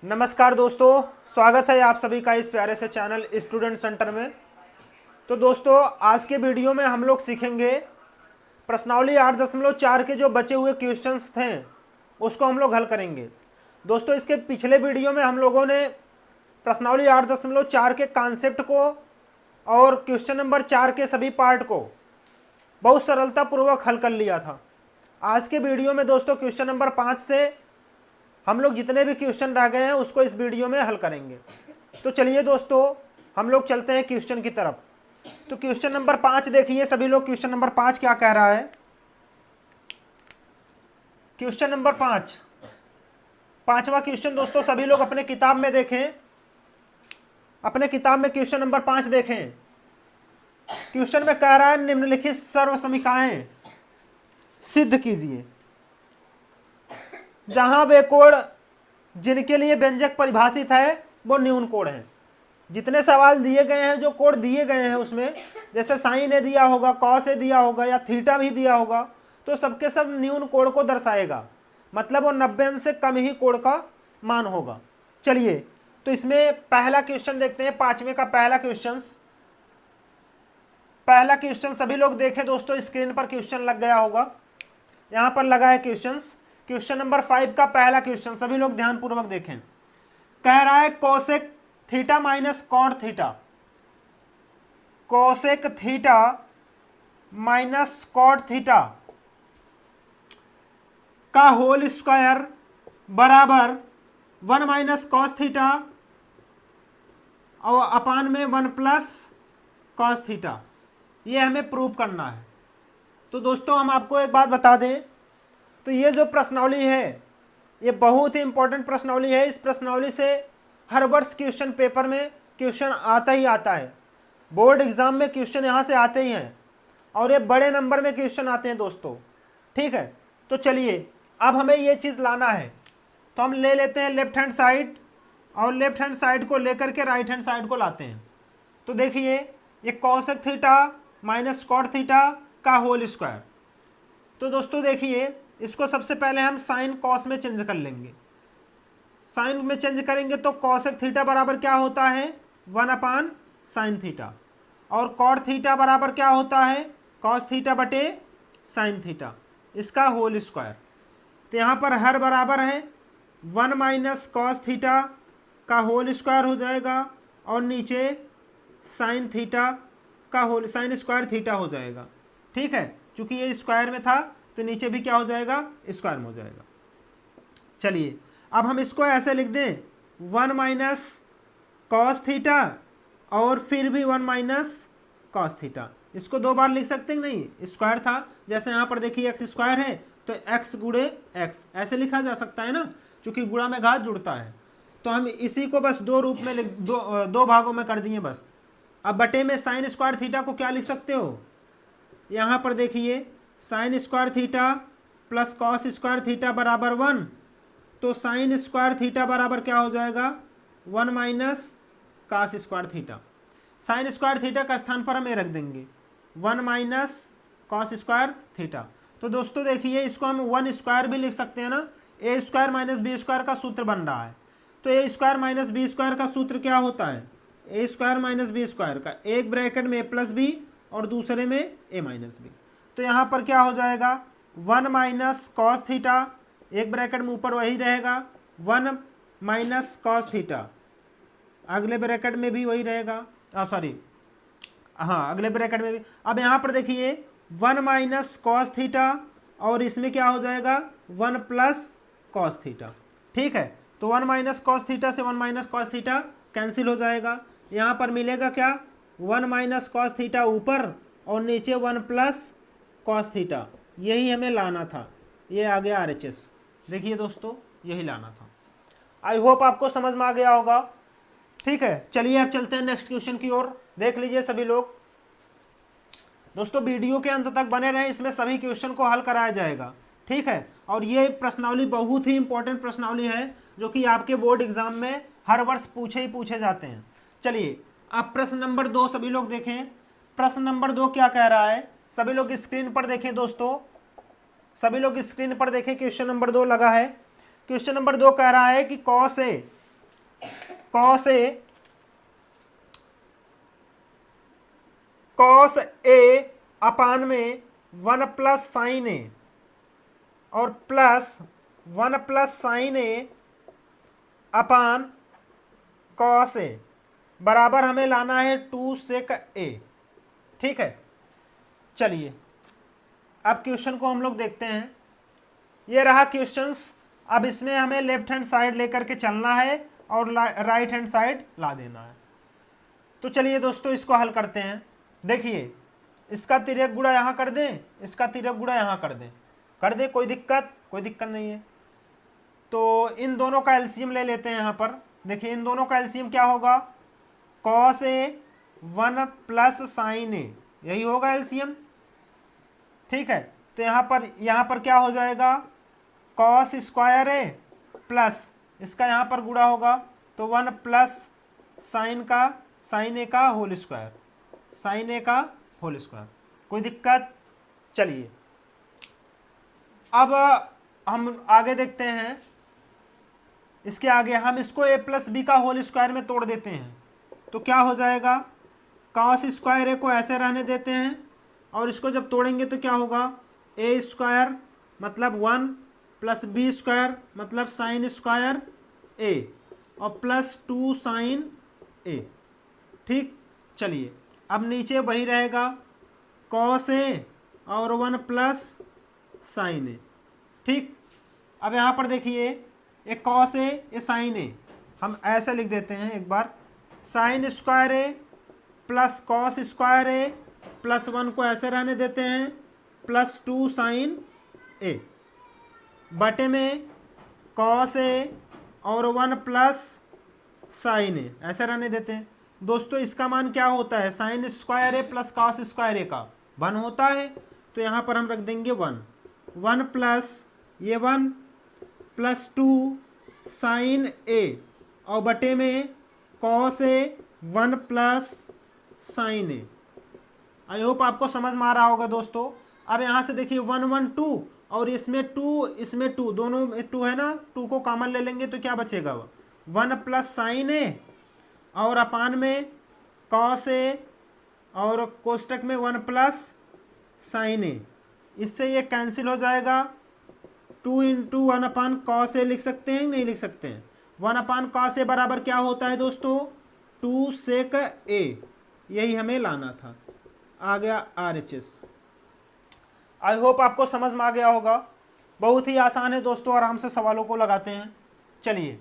नमस्कार दोस्तों, स्वागत है आप सभी का इस प्यारे से चैनल स्टूडेंट सेंटर में। तो दोस्तों, आज के वीडियो में हम लोग सीखेंगे प्रश्नावली 8.4 के जो बचे हुए क्वेश्चंस थे उसको हम लोग हल करेंगे। दोस्तों, इसके पिछले वीडियो में हम लोगों ने प्रश्नावली 8.4 के कॉन्सेप्ट को और क्वेश्चन नंबर 4 के सभी पार्ट को बहुत सरलतापूर्वक हल कर लिया था। आज के वीडियो में दोस्तों क्वेश्चन नंबर 5 से हम लोग जितने भी क्वेश्चन रह गए हैं उसको इस वीडियो में हल करेंगे। तो चलिए दोस्तों, हम लोग चलते हैं क्वेश्चन की तरफ। तो क्वेश्चन नंबर 5 देखिए सभी लोग, क्वेश्चन नंबर 5 क्या कह रहा है। क्वेश्चन नंबर 5, पांचवा क्वेश्चन दोस्तों सभी लोग अपने किताब में देखें, अपने किताब में क्वेश्चन नंबर 5 देखें। क्वेश्चन में कह रहा है निम्नलिखित सर्व समीकरणें सिद्ध कीजिए जहां वे कोड जिनके लिए व्यंजक परिभाषित है वो न्यून कोड हैं। जितने सवाल दिए गए हैं, जो कोड दिए गए हैं उसमें, जैसे साइन ए दिया होगा, कॉस ए दिया होगा या थीटा भी दिया होगा, तो सबके सब न्यून कोड को दर्शाएगा। मतलब वो 90 अंश से कम ही कोड का मान होगा। चलिए, तो इसमें पहला क्वेश्चन देखते हैं। पांचवें का पहला क्वेश्चन सभी लोग देखें दोस्तों, स्क्रीन पर क्वेश्चन लग गया होगा, यहां पर लगा है क्वेश्चन। क्वेश्चन नंबर 5 का पहला क्वेश्चन सभी लोग ध्यानपूर्वक देखें। कह रहा है cosec theta minus cot theta, cosec theta minus cot theta का होल स्क्वायर बराबर 1 माइनस कॉस थीटा और अपान में 1 प्लस कॉस थीटा। ये हमें प्रूव करना है। तो दोस्तों, हम आपको एक बात बता दें, तो ये जो प्रश्नावली है ये बहुत ही इंपॉर्टेंट प्रश्नावली है। इस प्रश्नावली से हर वर्ष क्वेश्चन पेपर में क्वेश्चन आता ही आता है। बोर्ड एग्जाम में क्वेश्चन यहाँ से आते ही हैं और ये बड़े नंबर में क्वेश्चन आते हैं दोस्तों। ठीक है, तो चलिए अब हमें ये चीज़ लाना है। तो हम ले लेते हैं लेफ्ट हैंड साइड और लेफ्ट हैंड साइड को लेकर के राइट हैंड साइड को लाते हैं। तो देखिए, ये cosec theta minus cot theta का होल स्क्वायर। तो दोस्तों देखिए, इसको सबसे पहले हम साइन कॉस में चेंज कर लेंगे। साइन में चेंज करेंगे तो कॉसेक थीटा बराबर क्या होता है, 1 अपान साइन थीटा, और कॉट थीटा बराबर क्या होता है, कॉस थीटा बटे साइन थीटा, इसका होल स्क्वायर। तो यहाँ पर हर बराबर है 1 माइनस कॉस थीटा का होल स्क्वायर हो जाएगा और नीचे साइन थीटा का होल, साइन स्क्वायर थीटा हो जाएगा। ठीक है, चूंकि ये स्क्वायर में था तो नीचे भी क्या हो जाएगा, स्क्वायर में हो जाएगा। चलिए, अब हम इसको ऐसे लिख दें 1 माइनस कॉस थीटा और फिर भी 1 माइनस कॉस थीटा। इसको दो बार लिख सकते हैं नहीं, स्क्वायर था, जैसे यहाँ पर देखिए एक्स स्क्वायर है तो एक्स गुणे एक्स ऐसे लिखा जा सकता है ना, क्योंकि गुणा में घात जुड़ता है। तो हम इसी को बस दो रूप में दो भागों में कर दिए बस। अब बटे में साइन स्क्वायर थीटा को क्या लिख सकते हो, यहाँ पर देखिए sign square theta plus cos square theta बराबर 1, तो साइन स्क्वायर थीटा बराबर क्या हो जाएगा, 1 minus cos square theta. Sign square theta का स्थान पर हम ए रख देंगे, 1 माइनस कॉस स्क्वायर थीटा। तो दोस्तों देखिए, इसको हम 1 स्क्वायर भी लिख सकते हैं ना, ए स्क्वायर माइनस बी स्क्वायर का सूत्र बन रहा है। तो A square minus B square का सूत्र क्या होता है, ए स्क्वायर माइनस बी स्क्वायर का एक ब्रैकेट में ए प्लस बी और दूसरे में ए माइनस बी। तो यहाँ पर क्या हो जाएगा, 1 माइनस कॉस थीटा, एक ब्रैकेट में ऊपर वही रहेगा, 1 माइनस कॉस थीटा, अगले ब्रैकेट में भी वही रहेगा, अगले ब्रैकेट में भी। अब यहाँ पर देखिए 1 माइनस कॉस थीटा और इसमें क्या हो जाएगा, 1 प्लस कॉस थीटा। ठीक है, तो 1 माइनस कॉस थीटा से 1 माइनस कॉस थीटा कैंसिल हो जाएगा। यहाँ पर मिलेगा क्या, 1 माइनस कॉस थीटा ऊपर और नीचे 1 प्लस कॉस थीटा। यही हमें लाना था, ये आ गया RHS। देखिए दोस्तों, यही लाना था। आई होप आपको समझ में आ गया होगा। ठीक है, चलिए अब चलते हैं नेक्स्ट क्वेश्चन की ओर। देख लीजिए सभी लोग, दोस्तों वीडियो के अंत तक बने रहें, इसमें सभी क्वेश्चन को हल कराया जाएगा। ठीक है, और ये प्रश्नावली बहुत ही इंपॉर्टेंट प्रश्नावली है जो कि आपके बोर्ड एग्जाम में हर वर्ष पूछे जाते हैं। चलिए, अब प्रश्न नंबर 2 सभी लोग देखें। प्रश्न नंबर 2 क्या कह रहा है, सभी लोग स्क्रीन पर देखें दोस्तों, सभी लोग स्क्रीन पर देखें। क्वेश्चन नंबर 2 लगा है। क्वेश्चन नंबर 2 कह रहा है कि कॉस ए कॉस ए अपान में 1 प्लस साइन ए और plus 1 plus sine A upon cos A बराबर हमें लाना है 2 सेक ए। ठीक है, चलिए अब क्वेश्चन को हम लोग देखते हैं। ये रहा क्वेश्चंस। अब इसमें हमें लेफ्ट हैंड साइड लेकर के चलना है और राइट हैंड साइड ला देना है। तो चलिए दोस्तों इसको हल करते हैं। देखिए, इसका तिर्यक गुणा यहाँ कर दें, इसका तिर्यक गुणा यहाँ कर दें, कोई दिक्कत नहीं है। तो इन दोनों का एलसीएम ले लेते हैं यहाँ पर। देखिए इन दोनों का एलसीएम क्या होगा, कॉस ए 1 प्लस साइन ए, यही होगा एलसीएम। ठीक है, तो यहाँ पर क्या हो जाएगा, कॉस स्क्वायर ए प्लस इसका यहाँ पर गुणा होगा तो 1 प्लस साइन ए का होल स्क्वायर, कोई दिक्कत। चलिए अब हम आगे देखते हैं। इसके आगे हम इसको ए प्लस बी का होल स्क्वायर में तोड़ देते हैं तो क्या हो जाएगा, कॉस स्क्वायर ए को ऐसे रहने देते हैं और इसको जब तोड़ेंगे तो क्या होगा, ए स्क्वायर मतलब 1 प्लस बी स्क्वायर मतलब साइन स्क्वायर ए और प्लस 2 साइन ए। ठीक, चलिए अब नीचे वही रहेगा, कॉस ए और 1 प्लस साइन ए। ठीक, अब यहाँ पर देखिए एक कॉस ए, ये साइन ए, हम ऐसे लिख देते हैं एक बार, sign square A plus cos square A plus 1 को ऐसे रहने देते हैं प्लस 2 साइन ए बटे में कॉस ए और 1 प्लस साइन ए ऐसे रहने देते हैं। दोस्तों इसका मान क्या होता है, sign square A plus cos square ए का 1 होता है, तो यहाँ पर हम रख देंगे 1 प्लस ये 1 प्लस 2 साइन ए और बटे में cos A 1 plus sine A. I hope आपको समझ में आ रहा होगा दोस्तों। अब यहाँ से देखिए 1 1 2 और इसमें 2 दोनों में 2 है ना, 2 को कॉमन ले लेंगे तो क्या बचेगा, 1 प्लस साइन ए और अपान में कॉस ए और कोष्टक में 1 प्लस साइन ए, इससे ये कैंसिल हो जाएगा। 2 इंटू 1 अपान कॉस ए लिख सकते हैं, नहीं लिख सकते हैं। 1 अपान कॉस ए बराबर क्या होता है दोस्तों, 2 सेक ए, यही हमें लाना था। आ गया RHS। आई होप आपको समझ में आ गया होगा। बहुत ही आसान है दोस्तों, आराम से सवालों को लगाते हैं। चलिए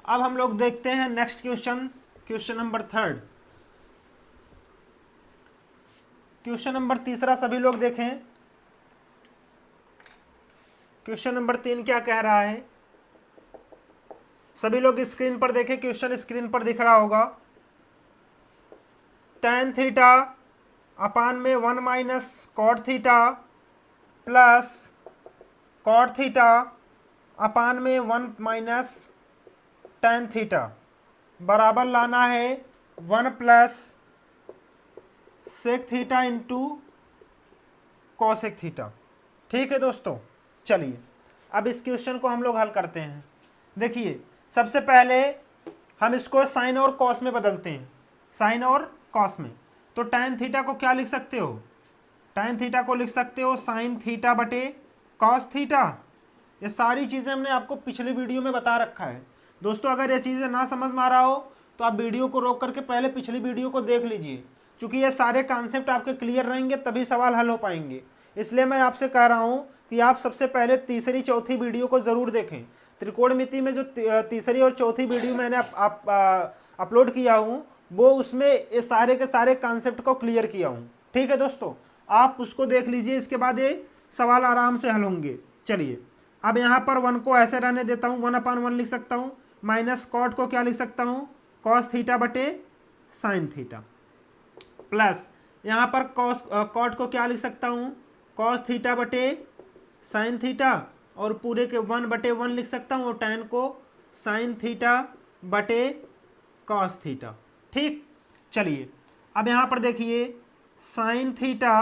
अब हम लोग देखते हैं next question number 3। Question number 3 सभी लोग देखें। क्वेश्चन नंबर 3 क्या कह रहा है, सभी लोग स्क्रीन पर देखें। क्वेश्चन स्क्रीन पर दिख रहा होगा, tan थीटा अपान में 1 minus cot theta plus cot theta upon में 1 माइनस tan थीटा बराबर लाना है 1 plus sec theta into cosec theta. ठीक है दोस्तों, चलिए अब इस क्वेश्चन को हम लोग हल करते हैं। देखिए सबसे पहले हम इसको साइन और कॉस में बदलते हैं, साइन और कॉस में। तो tan थीटा को क्या लिख सकते हो, tan थीटा को लिख सकते हो साइन थीटा बटे कॉस थीटा। ये सारी चीज़ें हमने आपको पिछली वीडियो में बता रखा है दोस्तों। अगर ये चीज़ें ना समझ में आ रहा हो तो आप वीडियो को रोक करके पहले पिछली वीडियो को देख लीजिए, क्योंकि ये सारे कॉन्सेप्ट आपके क्लियर रहेंगे तभी सवाल हल हो पाएंगे। इसलिए मैं आपसे कह रहा हूँ कि आप सबसे पहले तीसरी चौथी वीडियो को ज़रूर देखें। त्रिकोणमिति में जो तीसरी और चौथी वीडियो मैंने अपलोड किया हूँ वो उसमें ये सारे के सारे कॉन्सेप्ट को क्लियर किया हूँ। ठीक है दोस्तों, आप उसको देख लीजिए, इसके बाद ये सवाल आराम से हल होंगे। चलिए अब यहाँ पर 1 को ऐसे रहने देता हूँ, 1 अपान 1 लिख सकता हूँ, माइनस कॉट को क्या लिख सकता हूँ, कॉस थीटा बटे साइन थीटा, प्लस यहाँ पर कॉट को क्या लिख सकता हूँ, कॉस थीटा बटे साइन थीटा, और पूरे के 1 बटे 1 लिख सकता हूँ, और tan को साइन थीटा बटे कॉस थीटा। ठीक, चलिए अब यहाँ पर देखिए साइन थीटा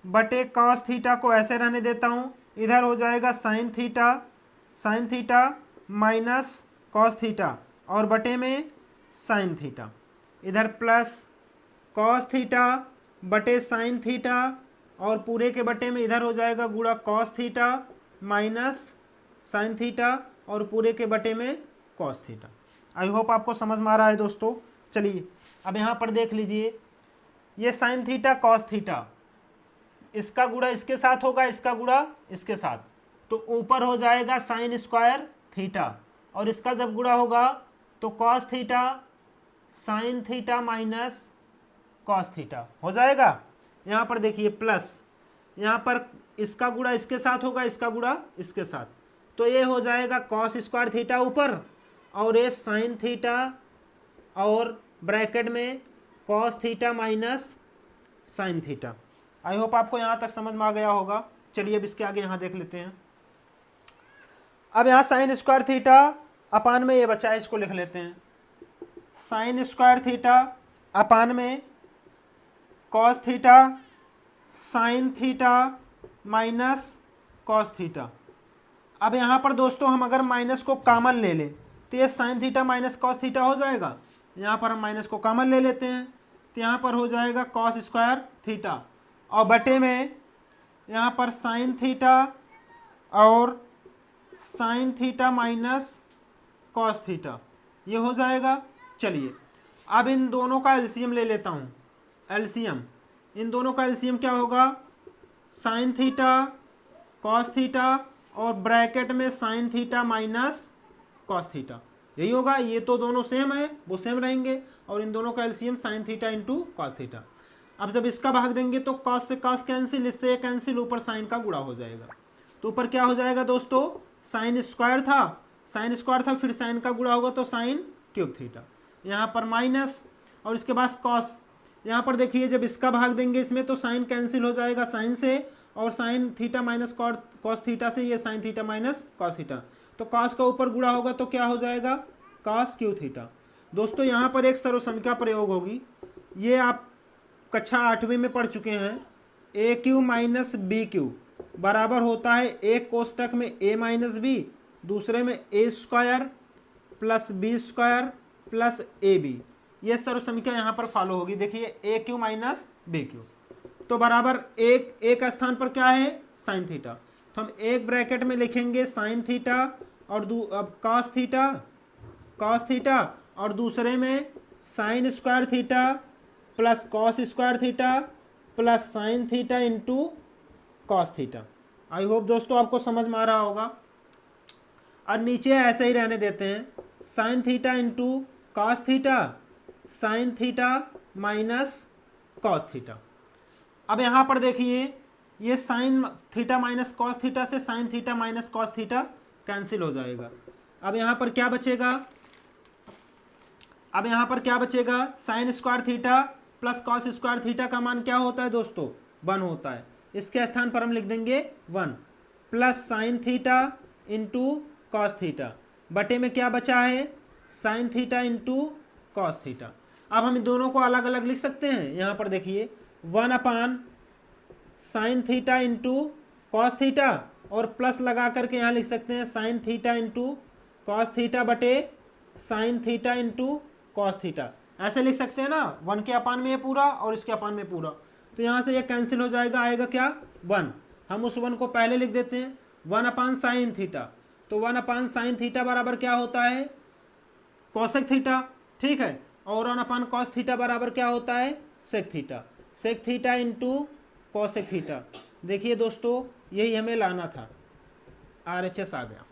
बटे कॉस थीटा को ऐसे रहने देता हूँ, इधर हो जाएगा sine theta sine theta minus cos theta और बटे में साइन थीटा, इधर प्लस कॉस थीटा बटे साइन थीटा और पूरे के बटे में इधर हो जाएगा गुणा cos theta minus sine theta और पूरे के बटे में कॉस थीटा। आई होप आपको समझ में आ रहा है दोस्तों। चलिए अब यहाँ पर देख लीजिए, ये साइन थीटा कॉस थीटा, इसका गुणा इसके साथ होगा, इसका गुणा इसके साथ, तो ऊपर हो जाएगा साइन स्क्वायर थीटा और इसका जब गुणा होगा तो cos theta sine theta minus cos theta हो जाएगा। यहाँ पर देखिए प्लस, यहाँ पर इसका गुणा इसके साथ होगा, इसका गुणा इसके साथ, तो ये हो जाएगा कॉस स्क्वायर थीटा ऊपर और ये साइन थीटा और ब्रैकेट में cos theta minus sine theta. I hope आपको यहाँ तक समझ में आ गया होगा। चलिए अब इसके आगे यहाँ देख लेते हैं। अब यहाँ साइन स्क्वायर थीटा अपान में ये बचा है, इसको लिख लेते हैं। साइन स्क्वायर थीटा अपान में cos theta sine theta minus cos theta. अब यहाँ पर दोस्तों हम अगर माइनस को कॉमन ले लें तो ये sine theta minus cos theta हो जाएगा। यहाँ पर हम माइनस को कॉमन ले लेते हैं तो यहाँ पर हो जाएगा कॉस स्क्वायर थीटा और बटे में यहाँ पर साइन थीटा और sign theta minus cos theta, ये हो जाएगा। चलिए अब इन दोनों का एलसीएम ले लेता हूँ। एलसीएम, इन दोनों का एलसीएम क्या होगा, साइन थीटा कॉस थीटा और ब्रैकेट में sign theta minus cos theta, यही होगा। ये तो दोनों सेम है, वो सेम रहेंगे और इन दोनों का LCM sign theta into cos theta. अब जब इसका भाग देंगे तो कॉस से कॉस कैंसिल, इससे कैंसिल, ऊपर साइन का गुणा हो जाएगा। तो ऊपर क्या हो जाएगा दोस्तों, साइन स्क्वायर था, साइन स्क्वायर था, फिर साइन का गुणा होगा तो साइन क्यूब थीटा, यहाँ पर माइनस और इसके बाद कॉस। यहाँ पर देखिए जब इसका भाग देंगे इसमें तो साइन कैंसिल हो जाएगा साइन से और sign theta minus cos theta से ये sine theta minus cos theta, तो कॉस का ऊपर गुणा होगा तो क्या हो जाएगा, कॉस क्यू थीटा। दोस्तों यहाँ पर एक सर्वसंख्या प्रयोग होगी, ये आप कक्षा 8वीं में पढ़ चुके हैं। ए क्यू माइनस बी क्यू बराबर होता है एक कोष्टक में ए माइनस बी, दूसरे में A square plus B square plus A B. ये सर्वसंख्या यहाँ पर फॉलो होगी। देखिए A Q minus B Q तो बराबर एक स्थान पर क्या है, साइन थीटा, तो हम एक ब्रैकेट में लिखेंगे साइन थीटा और अब कॉस थीटा और दूसरे में sine square theta plus cos square theta plus sign theta into cos theta. I hope दोस्तों आपको समझ में आ रहा होगा। और नीचे ऐसे ही रहने देते हैं, sine theta into cos theta sine theta minus cos theta. अब यहाँ पर देखिए ये sine theta minus cos theta से sine theta minus cos theta cancel हो जाएगा। अब यहाँ पर क्या बचेगा, sine square theta plus cos square theta का मान क्या होता है दोस्तों, 1 होता है। इसके स्थान पर हम लिख देंगे 1 plus sign theta into cos theta, बटे में क्या बचा है, sign theta into cos theta. अब हम इन दोनों को अलग अलग लिख सकते हैं। यहाँ पर देखिए 1 अपान sine theta into cos theta और प्लस लगा करके यहाँ लिख सकते हैं sine theta into cos theta बटे sine theta into cos theta, ऐसे लिख सकते हैं ना। 1 के अपान में ये पूरा और इसके अपान में पूरा, तो यहाँ से ये कैंसिल हो जाएगा, आएगा क्या 1। हम उस 1 को पहले लिख देते हैं, 1 अपान साइन थीटा, तो 1 अपान साइन थीटा बराबर क्या होता है, कॉसेक थीटा, ठीक है। और 1 अपान कॉस थीटा बराबर क्या होता है, sec theta, sec theta into cosec theta. देखिए दोस्तों यही हमें लाना था, RHS आ गया।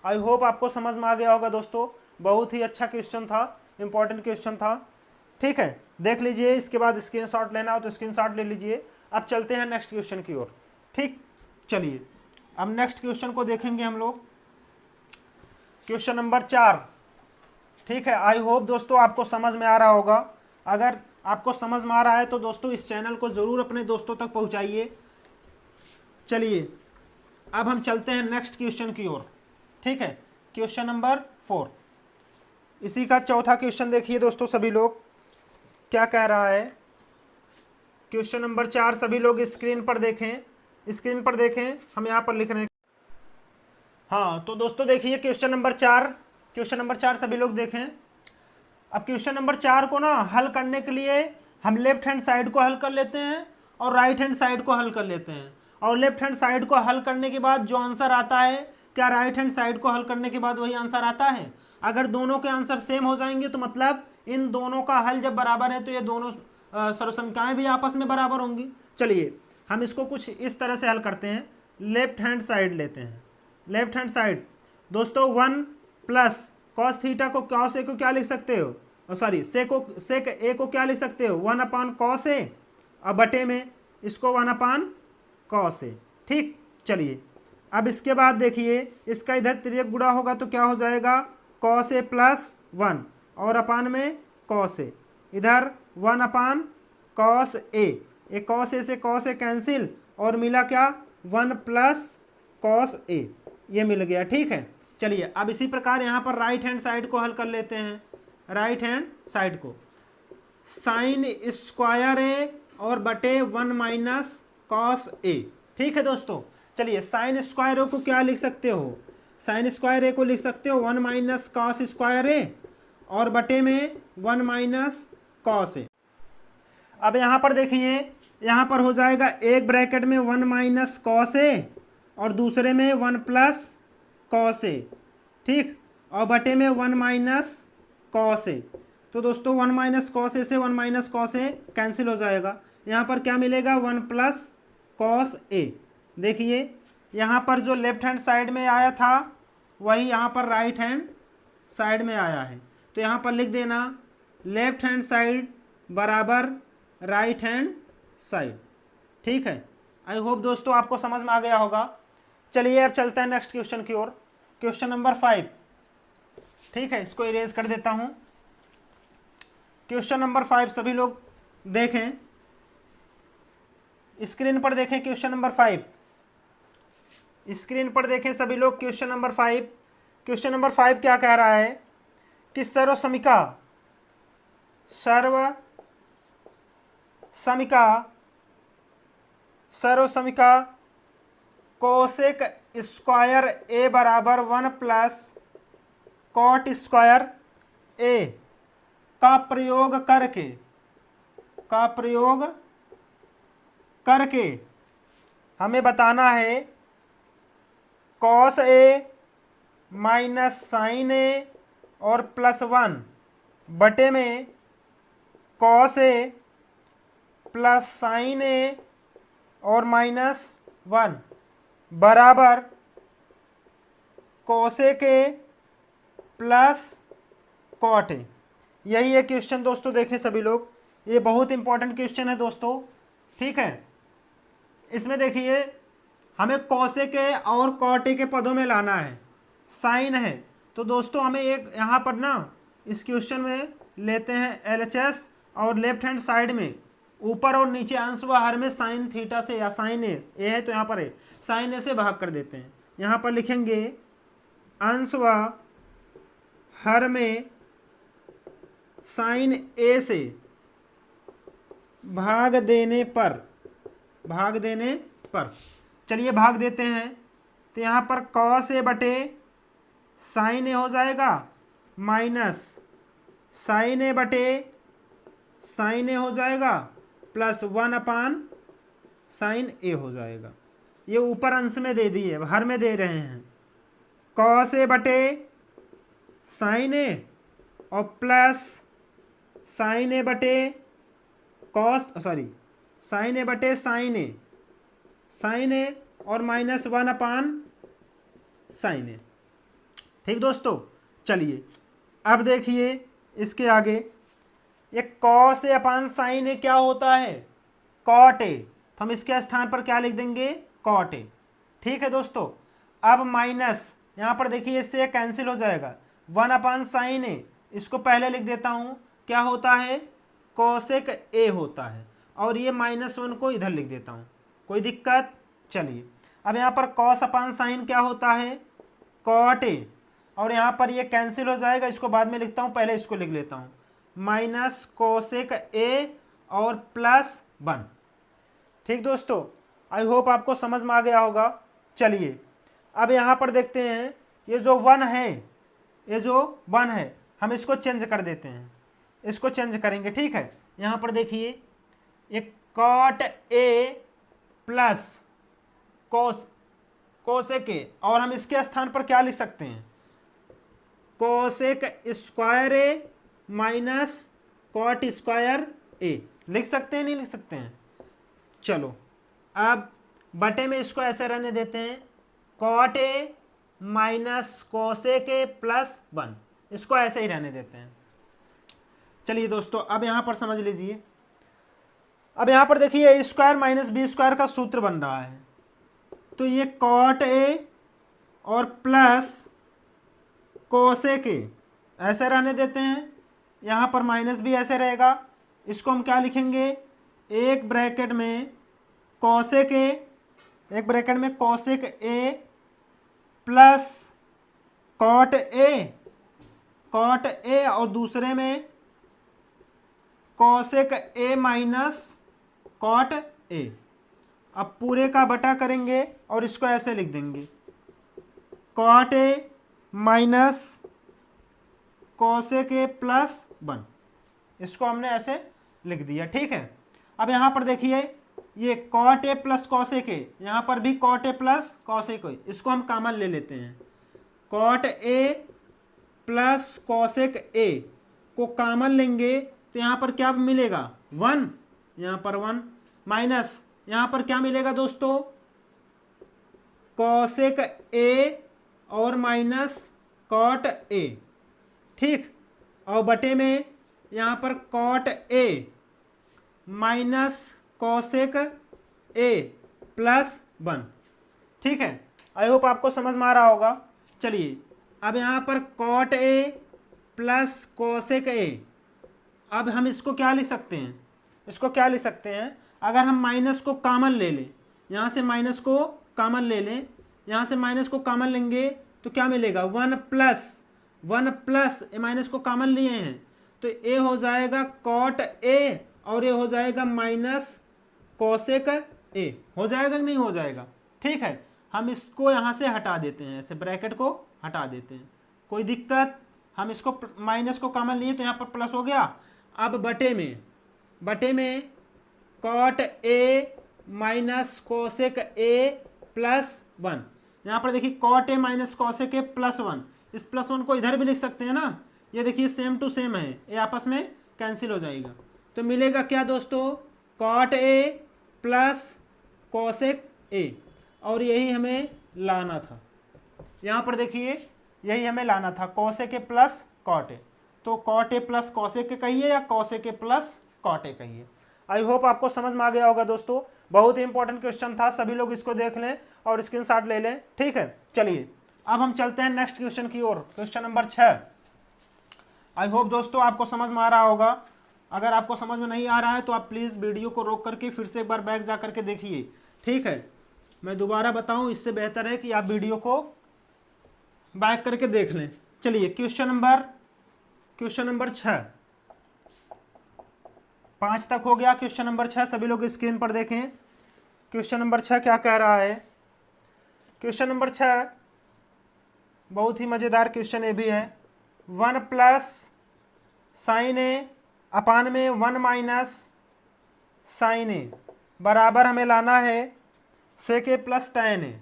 आई होप आपको समझ में आ गया होगा दोस्तों। बहुत ही अच्छा क्वेश्चन था, इंपॉर्टेंट क्वेश्चन था, ठीक है। देख लीजिए, इसके बाद स्क्रीनशॉट लेना हो तो स्क्रीनशॉट ले लीजिए। अब चलते हैं नेक्स्ट क्वेश्चन की ओर, ठीक। चलिए अब नेक्स्ट क्वेश्चन को देखेंगे हम लोग, क्वेश्चन नंबर 4, ठीक है। आई होप दोस्तों आपको समझ में आ रहा होगा। अगर आपको समझ में आ रहा है तो दोस्तों इस चैनल को ज़रूर अपने दोस्तों तक पहुंचाइए। चलिए अब हम चलते हैं नेक्स्ट क्वेश्चन की ओर, ठीक है। क्वेश्चन नंबर 4, इसी का चौथा क्वेश्चन देखिए दोस्तों, सभी लोग क्या कह रहा है। क्वेश्चन नंबर 4 सभी लोग स्क्रीन पर देखें, हम यहाँ पर लिख रहे हैं। हाँ तो दोस्तों देखिए क्वेश्चन नंबर 4, क्वेश्चन नंबर 4 सभी लोग देखें। अब क्वेश्चन नंबर 4 को ना हल करने के लिए हम लेफ्ट हैंड साइड को हल कर लेते हैं और राइट हैंड साइड को हल कर लेते हैं। और लेफ्ट हैंड साइड को हल करने के बाद जो आंसर आता है, क्या राइट हैंड साइड को हल करने के बाद वही आंसर आता है? अगर दोनों के आंसर सेम हो जाएंगे तो मतलब इन दोनों का हल जब बराबर है तो ये दोनों सर्वसंख्याएं भी आपस में बराबर होंगी। चलिए हम इसको कुछ इस तरह से हल करते हैं। लेफ्ट हैंड साइड लेते हैं। लेफ्ट हैंड साइड दोस्तों 1 प्लस कॉस थीटा को कॉस ए को क्या लिख सकते हो, सॉरी सेक ए को क्या लिख सकते हो, 1 अपान कॉस ए, और बटे में इसको 1 अपान कॉस ए। ठीक, चलिए अब इसके बाद देखिए इसका इधर तिर्यक गुणा होगा तो क्या हो जाएगा, कॉस ए प्लस 1 और अपान में कॉस ए, इधर 1 अपान कॉस ए, एक कॉस ए से कॉस ए कैंसिल और मिला क्या 1 प्लस कॉस ए, ये मिल गया। ठीक है, चलिए अब इसी प्रकार यहाँ पर राइट हैंड साइड को हल कर लेते हैं। राइट हैंड साइड को साइन स्क्वायर ए और बटे 1 माइनस कॉस ए। ठीक है दोस्तों, चलिए साइन स्क्वायर ए को क्या लिख सकते हो, साइन स्क्वायर ए को लिख सकते हो 1 माइनस कॉस स्क्वायर ए और बटे में 1 माइनस कॉस ए। अब यहाँ पर देखिए, यहाँ पर हो जाएगा एक ब्रैकेट में 1 माइनस कॉस ए और दूसरे में 1 प्लस कॉस ए। ठीक, और बटे में 1 माइनस कॉस ए। तो दोस्तों 1 माइनस कॉस ए से 1 माइनस कॉस ए कैंसिल हो जाएगा। यहाँ पर क्या मिलेगा 1 प्लस कॉस ए। देखिए यहाँ पर जो लेफ्ट हैंड साइड में आया था वही यहाँ पर राइट हैंड साइड में आया है, तो यहाँ पर लिख देना लेफ्ट हैंड साइड बराबर राइट हैंड साइड। ठीक है, आई होप दोस्तों आपको समझ में आ गया होगा। चलिए अब चलते हैं नेक्स्ट क्वेश्चन की ओर, क्वेश्चन नंबर 5। ठीक है, इसको इरेज कर देता हूं। क्वेश्चन नंबर 5 सभी लोग देखें, स्क्रीन पर देखें क्वेश्चन नंबर 5, स्क्रीन पर देखें सभी लोग क्वेश्चन नंबर 5। क्वेश्चन नंबर 5 क्या कह रहा है कि सर्वसमिका कोसेक स्क्वायर ए बराबर 1 प्लस कॉट स्क्वायर ए का प्रयोग करके हमें बताना है cos A minus sine A और प्लस 1 बटे में cos A plus sine A और माइनस 1 बराबर cosec A plus cot A. यही है क्वेश्चन दोस्तों। देखें सभी लोग, ये बहुत इंपॉर्टेंट क्वेश्चन है दोस्तों। ठीक है, इसमें देखिए हमें कोसेक ए और कॉट ए के पदों में लाना है। साइन है तो दोस्तों हमें एक यहाँ पर ना इस क्वेश्चन में लेते हैं LHS और लेफ्ट हैंड साइड में ऊपर और नीचे अंश व हर में साइन थीटा से या साइन ए है तो यहाँ पर है साइन ए से भाग कर देते हैं। यहाँ पर लिखेंगे अंश व हर में साइन ए से भाग देने पर चलिए भाग देते हैं। तो यहाँ पर कॉस ए बटे साइन ए हो जाएगा माइनस साइन ए बटे साइन ए हो जाएगा प्लस 1 अपान साइन ए हो जाएगा। ये ऊपर अंश में दे दिए, हर में दे रहे हैं कॉस ए बटे साइन ए और प्लस साइन ए बटे साइन ए बटे साइन ए और माइनस 1 अपान साइन ए। ठीक दोस्तों, चलिए अब देखिए इसके आगे ये कॉस ए अपान साइन ए क्या होता है, कॉट ए, तो हम इसके स्थान पर क्या लिख देंगे कॉट ए। ठीक है दोस्तों, अब माइनस यहाँ पर देखिए इससे कैंसिल हो जाएगा 1 अपान साइन ए, इसको पहले लिख देता हूँ क्या होता है कोसेक ए होता है और ये -1 को इधर लिख देता हूँ, कोई दिक्कत। चलिए अब यहाँ पर कॉस अपान साइन क्या होता है कॉट ए और यहाँ पर ये कैंसिल हो जाएगा, इसको बाद में लिखता हूँ, पहले इसको लिख लेता हूँ माइनस कोसेक ए और प्लस 1। ठीक दोस्तों, आई होप आपको समझ में आ गया होगा। चलिए अब यहाँ पर देखते हैं ये जो 1 है, ये जो 1 है हम इसको चेंज कर देते हैं, इसको चेंज करेंगे। ठीक है, यहाँ पर देखिए ये cot A plus cosec A, और हम इसके स्थान पर क्या लिख सकते हैं, cosec square A minus cot square A लिख सकते हैं, नहीं लिख सकते हैं। चलो अब बटे में इसको ऐसे रहने देते हैं, cot A minus cosec A plus 1, इसको ऐसे ही रहने देते हैं। चलिए दोस्तों अब यहां पर समझ लीजिए, अब यहां पर देखिए ए स्क्वायर माइनस बी स्क्वायर का सूत्र बन रहा है, तो ये कॉट ए और प्लस कोसेक ए ऐसे रहने देते हैं, यहाँ पर माइनस भी ऐसे रहेगा। इसको हम क्या लिखेंगे, एक ब्रैकेट में कोसेक ए, एक ब्रैकेट में cosec A plus cot A और दूसरे में cosec A minus cot A. अब पूरे का बटा करेंगे और इसको ऐसे लिख देंगे, cot A minus cosec A plus 1, इसको हमने ऐसे लिख दिया। ठीक है, अब यहाँ पर देखिए ये cot A plus cosec A, यहाँ पर भी cot A plus cosec A, इसको हम कॉमन ले लेते हैं। Cot A plus cosec A को कॉमन लेंगे तो यहाँ पर क्या मिलेगा, 1, यहाँ पर 1 माइनस यहाँ पर क्या मिलेगा दोस्तों, कोसेक ए और माइनस कॉट ए। ठीक, और बटे में यहाँ पर cot A minus cosec A plus 1। ठीक है, आई होप आपको समझ में आ रहा होगा। चलिए अब यहाँ पर cot A plus cosec A, अब हम इसको क्या लिख सकते हैं, इसको क्या लिख सकते हैं, अगर हम माइनस को कॉमन ले लें, यहाँ से माइनस को कॉमन ले लें, यहाँ से माइनस को कॉमन लेंगे तो क्या मिलेगा, 1 प्लस ए माइनस को कॉमन लिए हैं तो ए हो जाएगा कॉट ए और ये हो जाएगा माइनस कोसेक ए, हो जाएगा कि नहीं हो जाएगा। ठीक है, हम इसको यहाँ से हटा देते हैं, ऐसे ब्रैकेट को हटा देते हैं, कोई दिक्कत, हम इसको माइनस को कॉमन लिए तो यहाँ पर प्लस हो गया। अब बटे में cot A minus cosec A plus 1, यहाँ पर देखिए cot A minus cosec A plus 1, इस प्लस 1 को इधर भी लिख सकते हैं ना, ये देखिए सेम टू सेम है, ये आपस में कैंसिल हो जाएगा, तो मिलेगा क्या दोस्तों, cot A plus cosec A, और यही हमें लाना था, यहाँ पर देखिए यही हमें लाना था, cosec A plus cot A, तो cot A plus cosec A कहिए या cosec A plus cot A कहिए। आई होप आपको समझ में आ गया होगा दोस्तों, बहुत ही इंपॉर्टेंट क्वेश्चन था, सभी लोग इसको देख लें और स्क्रीनशॉट ले लें। ठीक है, चलिए अब हम चलते हैं नेक्स्ट क्वेश्चन की ओर, क्वेश्चन नंबर 6। आई होप दोस्तों आपको समझ में आ रहा होगा, अगर आपको समझ में नहीं आ रहा है तो आप प्लीज़ वीडियो को रोक करके फिर से एक बार बैक जा करके देखिए। ठीक है, मैं दोबारा बताऊं, इससे बेहतर है कि आप वीडियो को बैक करके देख लें। चलिए क्वेश्चन नंबर 6, 5 तक हो गया, क्वेश्चन नंबर 6 सभी लोग स्क्रीन पर देखें। क्वेश्चन नंबर 6 क्या कह रहा है, क्वेश्चन नंबर 6 बहुत ही मज़ेदार क्वेश्चन ये भी है, 1 प्लस साइन ए अपान में 1 माइनस साइन ए बराबर हमें लाना है सेक ए plus tan A,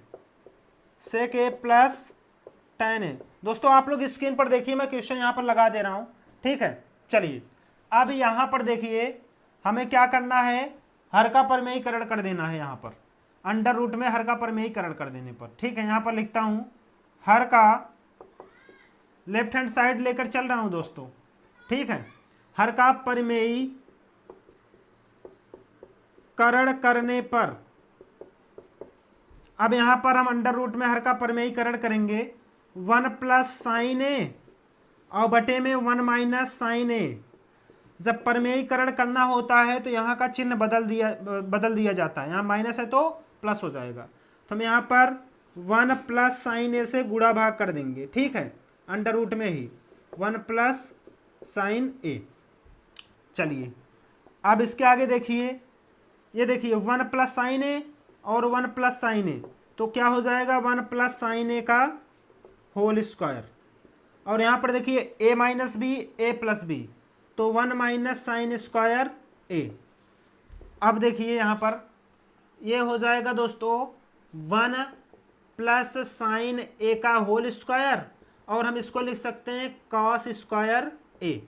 sec A plus tan A. दोस्तों आप लोग स्क्रीन पर देखिए, मैं क्वेश्चन यहाँ पर लगा दे रहा हूँ। ठीक है, चलिए अब यहाँ पर देखिए हमें क्या करना है, हर का परमेयीकरण कर देना है, यहाँ पर अंडर रूट में हर का परमेयीकरण कर देने पर। ठीक है, यहाँ पर लिखता हूँ हर का लेफ्ट हैंड साइड लेकर चल रहा हूँ दोस्तों। ठीक है, हर का परमेयीकरण करने पर, अब यहाँ पर हम अंडर रूट में हर का परमेयीकरण करेंगे, 1 प्लस साइन ए और बटे में 1 माइनस साइन ए। जब परमेयीकरण करना होता है तो यहाँ का चिन्ह बदल दिया जाता है, यहाँ माइनस है तो प्लस हो जाएगा, तो हम यहाँ पर 1 प्लस साइन ए से गुणा भाग कर देंगे। ठीक है, अंडर रूट में ही 1 प्लस साइन ए। चलिए अब इसके आगे देखिए, ये देखिए 1 प्लस साइन ए और 1 प्लस साइन ए, तो क्या हो जाएगा 1 प्लस साइन ए का होल स्क्वायर, और यहाँ पर देखिए ए माइनस बी ए प्लस बी, तो 1 माइनस साइन स्क्वायर ए। अब देखिए यहाँ पर ये हो जाएगा दोस्तों 1 प्लस साइन ए का होल स्क्वायर, और हम इसको लिख सकते हैं कॉस स्क्वायर ए।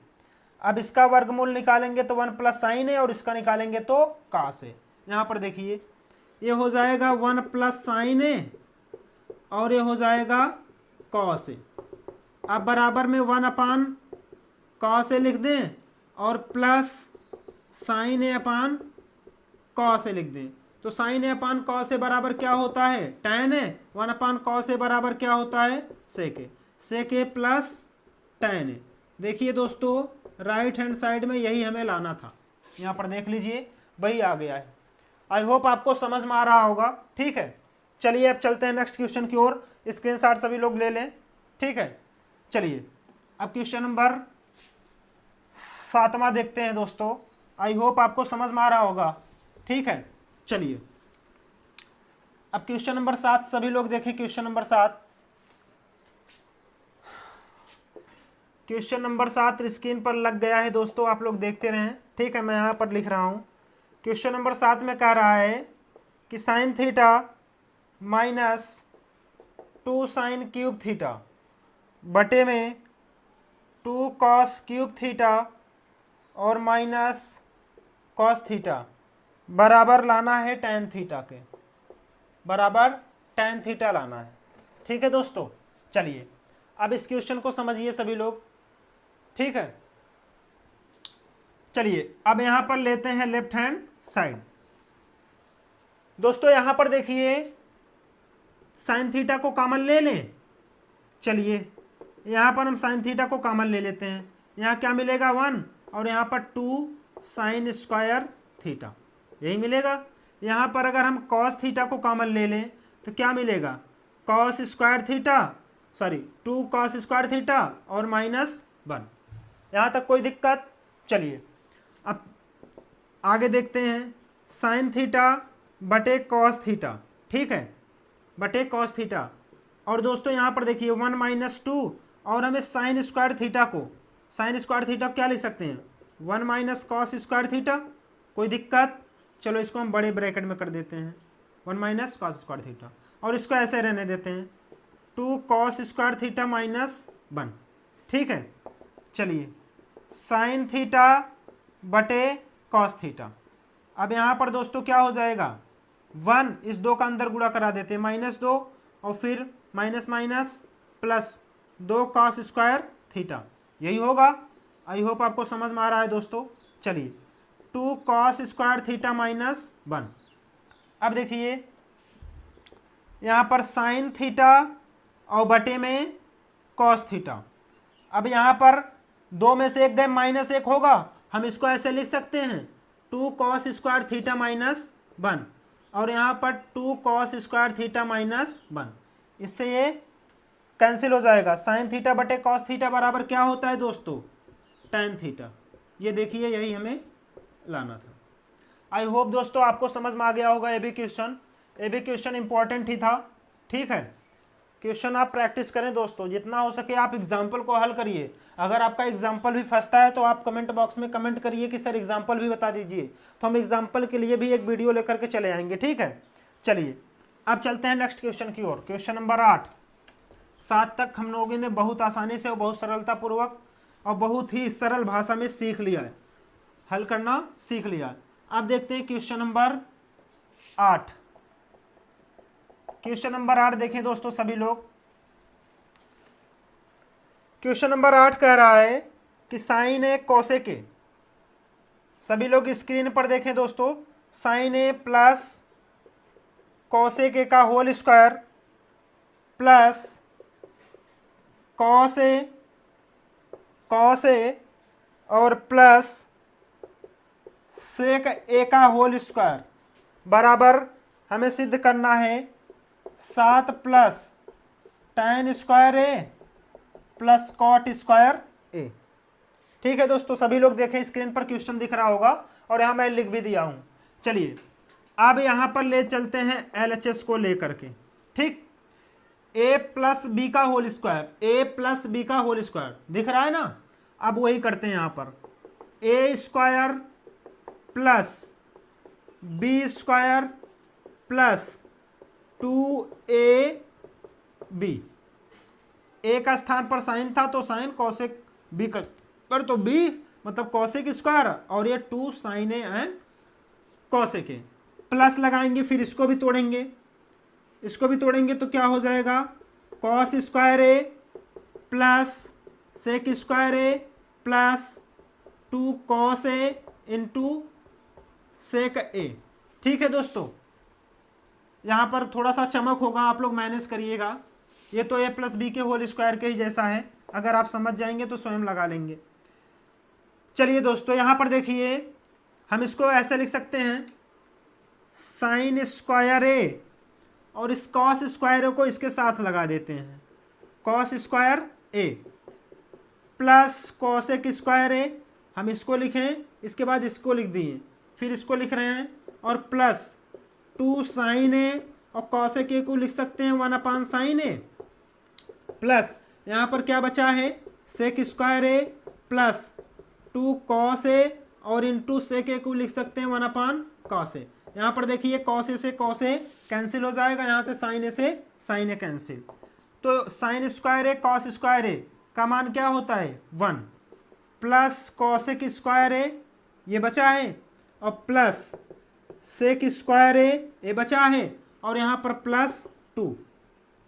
अब इसका वर्गमूल निकालेंगे तो 1 प्लस साइन ए, और इसका निकालेंगे तो कॉस ए। यहाँ पर देखिए ये हो जाएगा 1 प्लस साइन ए और ये हो जाएगा कॉस ए। अब बराबर में 1 अपान कॉस ए लिख दें और plus sine A upon cos A लिख दें, तो sign A upon cos A बराबर क्या होता है tan A. 1 upon cos A बराबर क्या होता है सेक ए प्लस tan ए। देखिए दोस्तों राइट हैंड साइड में यही हमें लाना था, यहाँ पर देख लीजिए वही आ गया है। आई होप आपको समझ में आ रहा होगा। ठीक है, चलिए अब चलते हैं नेक्स्ट क्वेश्चन की ओर। स्क्रीनशॉट सभी लोग ले लें। ठीक है, चलिए अब क्वेश्चन नंबर 7वां देखते हैं दोस्तों। आई होप आपको समझ में आ रहा होगा। ठीक है, चलिए अब क्वेश्चन नंबर 7 सभी लोग देखें। Question number 7, question number 7 screen पर लग गया है दोस्तों, आप लोग देखते रहें। ठीक है, मैं यहाँ पर लिख रहा हूँ। क्वेश्चन नंबर 7 में कह रहा है कि sign theta minus 2 sine cube theta बटे में 2 कॉस क्यूब थीटा और माइनस कॉस थीटा बराबर लाना है tan थीटा के, बराबर tan थीटा लाना है। ठीक है दोस्तों, चलिए अब इस क्वेश्चन को समझिए सभी लोग। ठीक है, चलिए अब यहां पर लेते हैं लेफ्ट हैंड साइड। दोस्तों यहां पर देखिए साइन थीटा को कॉमन ले लें। चलिए यहां पर हम साइन थीटा को कॉमन ले लेते हैं। यहां क्या मिलेगा 1 और यहां पर 2 साइन स्क्वायर थीटा, यही मिलेगा। यहां पर अगर हम कॉस थीटा को कॉमन ले लें तो क्या मिलेगा cos square theta, sorry 2 cos square theta और -1। यहाँ तक कोई दिक्कत? चलिए अब आगे देखते हैं। साइन थीटा बटे कॉस थीटा, ठीक है, बटे कॉस थीटा। और दोस्तों यहाँ पर देखिए 1 - 2 और हमें साइन स्क्वायर थीटा को, साइन स्क्वायर थीटा क्या लिख सकते हैं 1 माइनस कॉस स्क्वायर थीटा। कोई दिक्कत? चलो इसको हम बड़े ब्रैकेट में कर देते हैं 1 माइनस कॉस स्क्वायर थीटा, और इसको ऐसे रहने देते हैं 2 कॉस स्क्वायर थीटा -1। ठीक है, चलिए साइन थीटा बटे कॉस थीटा। अब यहाँ पर दोस्तों क्या हो जाएगा 1 इस 2 का अंदर गुणा करा देते हैं -2 और फिर minus minus plus 2 cos square theta, यही होगा। आई होप आपको समझ में आ रहा है दोस्तों। चलिए 2 कॉस स्क्वायर थीटा -1। अब देखिए यहाँ पर साइन थीटा और बटे में कॉस थीटा। अब यहाँ पर 2 में से 1 गए -1 होगा, हम इसको ऐसे लिख सकते हैं 2 कॉस स्क्वायर थीटा -1 और यहाँ पर 2 कॉस स्क्वायर थीटा -1। इससे ये कैंसिल हो जाएगा। साइन थीटा बटे कॉस थीटा बराबर क्या होता है दोस्तों tan थीटा। ये देखिए यही हमें लाना था। आई होप दोस्तों आपको समझ में आ गया होगा। ये भी क्वेश्चन इंपॉर्टेंट ही था। ठीक है, क्वेश्चन आप प्रैक्टिस करें दोस्तों, जितना हो सके आप एग्जाम्पल को हल करिए। अगर आपका एग्जाम्पल भी फंसता है तो आप कमेंट बॉक्स में कमेंट करिए कि सर एग्जाम्पल भी बता दीजिए, तो हम एग्जाम्पल के लिए भी एक वीडियो लेकर के चले आएंगे। ठीक है, चलिए अब चलते हैं नेक्स्ट क्वेश्चन की ओर। Question number 8। 7 तक हम लोगों ने बहुत आसानी से और बहुत सरलतापूर्वक और बहुत ही सरल भाषा में सीख लिया है, हल करना सीख लिया है। अब देखते हैं क्वेश्चन नंबर 8। क्वेश्चन नंबर 8 देखें दोस्तों सभी लोग। क्वेश्चन नंबर 8 कह रहा है कि साइन ए कोसेक ए। सभी लोग स्क्रीन पर देखें दोस्तों। Sine A plus cosec A का whole square plus cos A और प्लस सेक ए का होल स्क्वायर बराबर हमें सिद्ध करना है 7 plus tan square A plus cot square ए। ठीक है दोस्तों, सभी लोग देखें स्क्रीन पर क्वेश्चन दिख रहा होगा और यहाँ मैं लिख भी दिया हूँ। चलिए अब यहाँ पर ले चलते हैं LHS को लेकर के। ठीक। ए प्लस बी का whole square, A plus B का होल स्क्वायर दिख रहा है ना। अब वही करते हैं यहाँ पर, A square plus B square plus 2ab। A का स्थान पर साइन था तो साइन, कॉसेक बी पर तो बी मतलब कॉसेक स्क्वायर, और ये 2 sine A and cosec A. Plus लगाएंगे, फिर इसको भी तोड़ेंगे, इसको भी तोड़ेंगे तो क्या हो जाएगा, cos square A plus sec square A plus 2 cos A into sec ए। ठीक है दोस्तों, यहाँ पर थोड़ा सा चमक होगा, आप लोग मैनेज करिएगा। ये तो ए प्लस बी के होल स्क्वायर के ही जैसा है, अगर आप समझ जाएंगे तो स्वयं लगा लेंगे। चलिए दोस्तों, यहाँ पर देखिए, हम इसको ऐसे लिख सकते हैं, साइन स्क्वायर ए, और इस कॉस स्क्वायर को इसके साथ लगा देते हैं, cos square A plus cosec square ए। हम इसको लिखें, इसके बाद इसको लिख दिए, फिर इसको लिख रहे हैं, और प्लस 2 साइन ए, और कॉसेक ए को लिख सकते हैं 1 साइन ए, प्लस यहाँ पर क्या बचा है, sec square A plus 2 cos A, और इंटू सेक ए को लिख सकते हैं 1 कॉस ए। यहाँ पर देखिए, कॉस ए से कॉस ए कैंसिल हो जाएगा, यहाँ से साइन ए से साइन ए कैंसिल। तो साइन स्क्वायर ए कॉस स्क्वायर ए का मान क्या होता है 1, प्लस कॉसेक स्क्वायर ए ये बचा है, और प्लस सेक स्क्वायर ए बचा है, और यहाँ पर प्लस 2।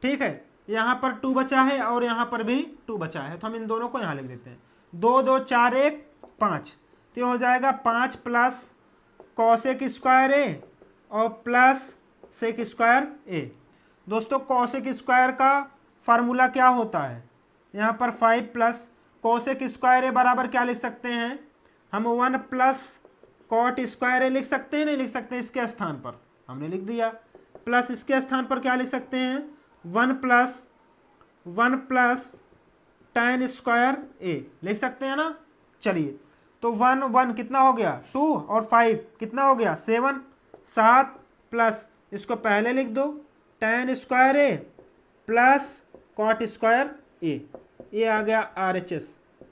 ठीक है, यहाँ पर 2 बचा है और यहाँ पर भी 2 बचा है, तो हम इन दोनों को यहाँ लिख देते हैं। 2 2 4 1 5, तो हो जाएगा 5 प्लस कॉसेक स्क्वायर ए और प्लस सेक स्क्वायर ए। दोस्तों, कॉसेक स्क्वायर का फार्मूला क्या होता है, यहाँ पर 5 प्लस कॉसेक स्क्वायर ए बराबर क्या लिख सकते हैं हम, 1 प्लस कॉट स्क्वायर ए लिख सकते हैं, नहीं लिख सकते, इसके स्थान पर हमने लिख दिया, प्लस इसके स्थान पर क्या लिख सकते हैं, 1 प्लस tan स्क्वायर ए लिख सकते हैं ना। चलिए, तो 1 1 कितना हो गया 2, और 5 कितना हो गया 7, 7 प्लस इसको पहले लिख दो tan square A plus cot square ए, ये आ गया RHS।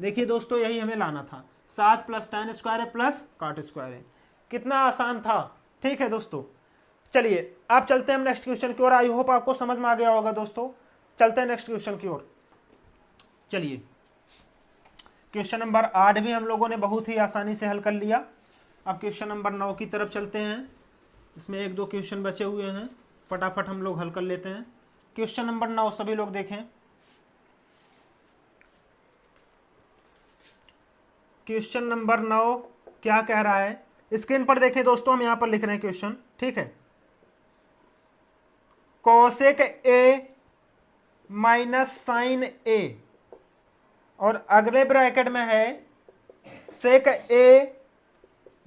देखिए दोस्तों, यही हमें लाना था, 7 plus tan square A plus cot square ए। कितना आसान था। ठीक है दोस्तों, चलिए अब चलते हैं हम नेक्स्ट क्वेश्चन की ओर। आई होप आपको समझ में आ गया होगा दोस्तों। चलते हैं नेक्स्ट क्वेश्चन की ओर। चलिए, क्वेश्चन नंबर 8 भी हम लोगों ने बहुत ही आसानी से हल कर लिया। अब क्वेश्चन नंबर 9 की तरफ चलते हैं। इसमें 1-2 क्वेश्चन बचे हुए हैं, फटाफट हम लोग हल कर लेते हैं। क्वेश्चन नंबर 9 सभी लोग देखें। क्वेश्चन नंबर 9 क्या कह रहा है, स्क्रीन पर देखें दोस्तों, हम यहां पर लिख रहे हैं क्वेश्चन। ठीक है, cosec A minus sine A, और अगले ब्रैकेट में है सेक ए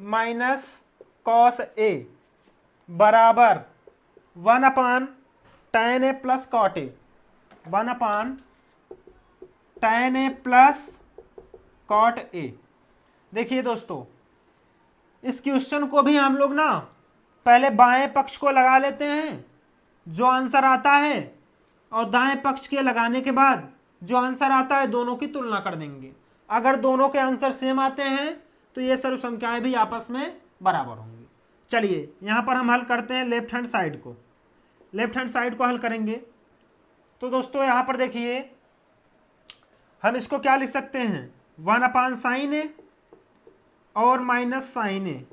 माइनस कॉस ए बराबर 1 tan A plus cot A, 1 tan A plus cot A. देखिए दोस्तों, इस क्वेश्चन को भी हम लोग ना पहले बाएं पक्ष को लगा लेते हैं, जो आंसर आता है, और दाएं पक्ष के लगाने के बाद जो आंसर आता है दोनों की तुलना कर देंगे। अगर दोनों के आंसर सेम आते हैं तो ये सर्व संख्याएं भी आपस में बराबर होंगी। चलिए, यहाँ पर हम हल करते हैं लेफ्ट हैंड साइड को, लेफ्ट हैंड साइड को हल करेंगे। तो दोस्तों, यहाँ पर देखिए, हम इसको क्या लिख सकते हैं, 1 साइन ए और माइनस साइन ए,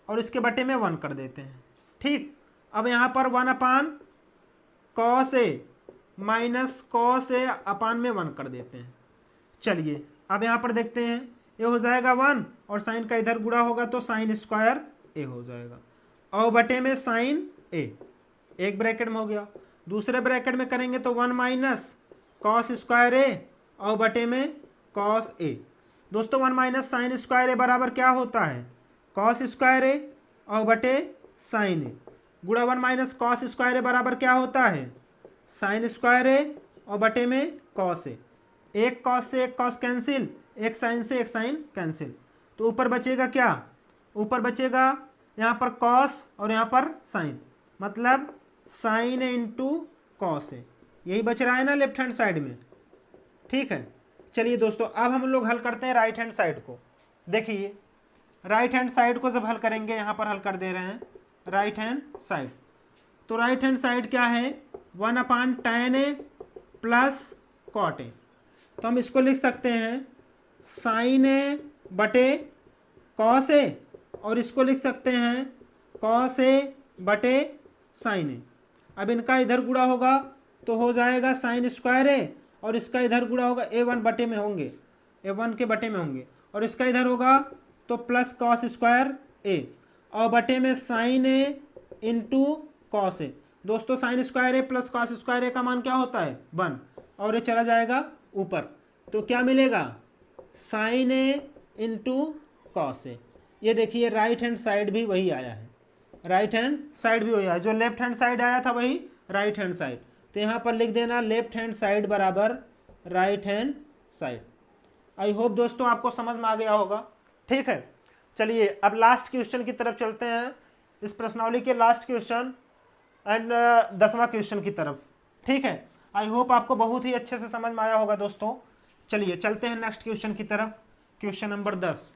और इसके बटे में 1 कर देते हैं। ठीक, अब यहाँ पर 1 cos A minus cos A अपान में 1 कर देते हैं। चलिए, अब यहाँ पर देखते हैं, ये हो जाएगा 1, और साइन का इधर गुणा होगा तो साइन स्क्वायर ए हो जाएगा, और बटे में साइन ए, एक ब्रैकेट में हो गया। दूसरे ब्रैकेट में करेंगे तो 1 माइनस कॉस स्क्वायर ए और बटे में कॉस ए। दोस्तों, 1 माइनस साइन स्क्वायर ए बराबर क्या होता है, कॉस स्क्वायर ए और बटे साइन ए, गुणा 1 माइनस कॉस स्क्वायर ए बराबर क्या होता है, साइन स्क्वायर ए और बटे में कॉस ए। एक कॉस से एक कॉस कैंसिल, एक साइन से एक साइन कैंसिल, तो ऊपर बचेगा क्या, ऊपर बचेगा यहाँ पर कॉस और यहाँ पर साइन, मतलब साइन ए इंटू कॉस ए, यही बच रहा है ना लेफ्ट हैंड साइड में। ठीक है, चलिए दोस्तों अब हम लोग हल करते हैं राइट हैंड साइड को। देखिए राइट हैंड साइड को जब हल करेंगे, यहाँ पर हल कर दे रहे हैं राइट हैंड साइड, तो राइट हैंड साइड क्या है 1/tan A plus cot A, तो हम इसको लिख सकते हैं साइन ए बटे कॉस ए, और इसको लिख सकते हैं कॉस ए बटे साइन ए। अब इनका इधर गुणा होगा तो हो जाएगा साइन स्क्वायर ए, और इसका इधर गुणा होगा a1 बटे में होंगे, a1 के बटे में होंगे, और इसका इधर होगा तो प्लस कॉस स्क्वायर ए, और बटे में साइन ए इंटू कॉस ए। दोस्तों sign square A plus cos square ए का मान क्या होता है 1, और ये चला जाएगा ऊपर, तो क्या मिलेगा साइन ए इंटू कॉस ए। ये देखिए राइट हैंड साइड भी वही आया है, राइट हैंड साइड भी वही आया, जो लेफ्ट हैंड साइड आया था वही राइट हैंड साइड। तो यहाँ पर लिख देना लेफ्ट हैंड साइड बराबर right hand side. I hope दोस्तों आपको समझ में आ गया होगा। ठीक है, चलिए अब लास्ट क्वेश्चन की तरफ चलते हैं, इस प्रश्नावली के लास्ट क्वेश्चन एंड 10वां क्वेश्चन की तरफ। ठीक है, आई होप आपको बहुत ही अच्छे से समझ में आया होगा दोस्तों। चलिए चलते हैं नेक्स्ट क्वेश्चन की तरफ, क्वेश्चन नंबर 10।